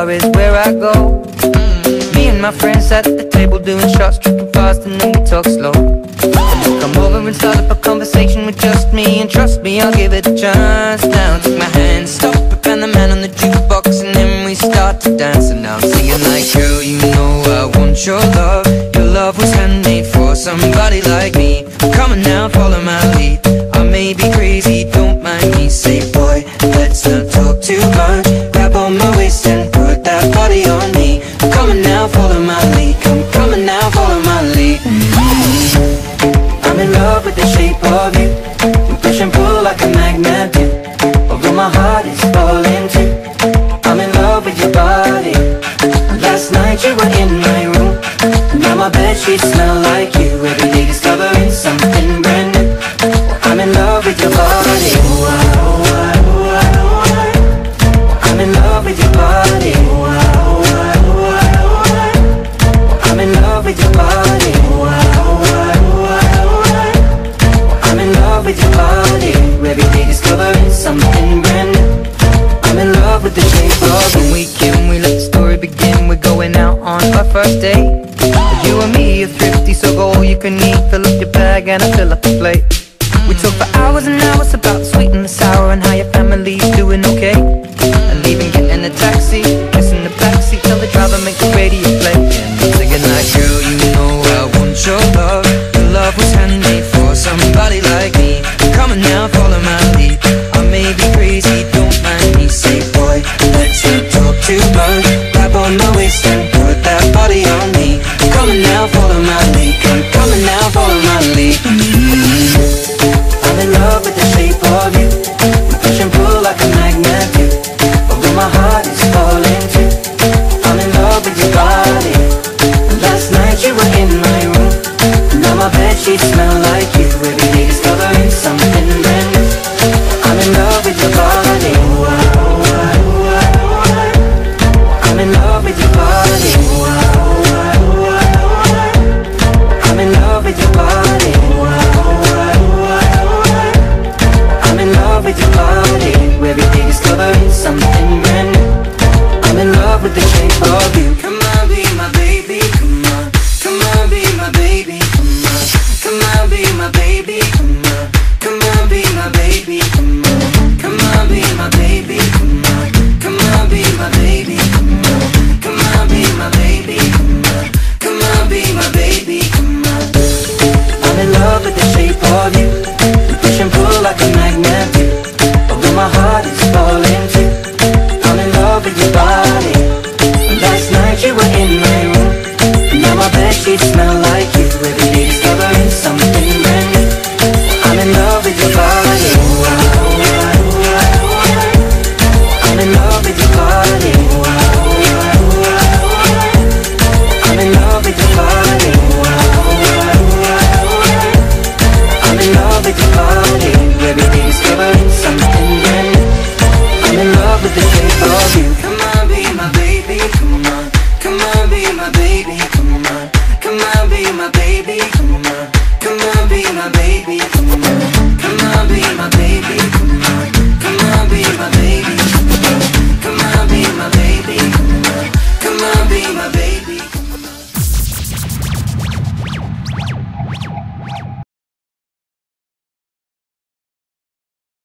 bar is where I go. Me and my friends at the table doing shots, tripping fast, and then we talk slow. Come over and start up a conversation with just me, and trust me, I'll give it a chance. Now take my hand, stop it, and the man on the jukebox, and then we start to dance. And now I'm singing like, girl, you know I want your love. Your love was handmade for somebody like me. Come on now, follow my lead. I may be crazy, don't mind me. Say, boy, let's not talk too much. Grab on my waist and put that body on me. Come on now, follow my lead. Come on now, follow my lead. I'm in love with the shape of you. We push and pull like a magnet do. Although my heart is falling too. I'm in love with your body. Last night you were in my room. Now my bedsheets smell like you. Every day discovering something brand new. I'm in love with your body. I'm in love with your body. I'm in love with your body. I'm in love with your body. Every day discovering something brand new. I'm in love with the shape of you. Weekend, we let the story begin. We're going out on our first date. You and me are thrifty, so go all you can eat. Fill up your bag and I fill up the plate. We talk for hours and hours about the sweet and the sour, and how your family's doing okay. And even getting a taxi, kissing the backseat, tell the driver make the radio play. And I'm singing like, girl, you know I want your love. Your love was handmade for somebody like me. Come on now, follow my lead. I may be crazy, don't mind me. Say, boy, let's not talk too much. Grab on my waist and put that body on me. Come on now, follow my lead. Come on now, follow my lead. I'm in love with the shape of you. We push and pull like a magnet do. Although my heart is falling too. I'm in love with your body. Last night you were in my room. Now my bedsheets smell like you. Every day discovering something brand new. I'm in love with your body. I'm in love with your body. I'm in love with your body. I'm in love with your body. Every day discovering something brand new. I'm in love with the shape of you. Come on, be my baby, come on. Come on, be my baby, come on. Come on, be my baby, come on. Come on, be my baby, come on. Come on, be my baby, come on. Come on, be my baby, come on. Come on, be my baby, come on. Come on, be my baby, come on. I'm in love with the shape of you. We push and pull like a magnet do. Although my heart is falling too. I'm in love with your body. Last night you were in my room. Now my bedsheets smell like you. Every day discovering something brand new. I'm in love with your body. I'm in love with your body. I'm in love with your body. I'm in love with your body. Every day discovering something brand new. I'm in love with the shape of you. Come on, be my baby, come on. Come on, be my baby, come on. Come on, be my baby, come on.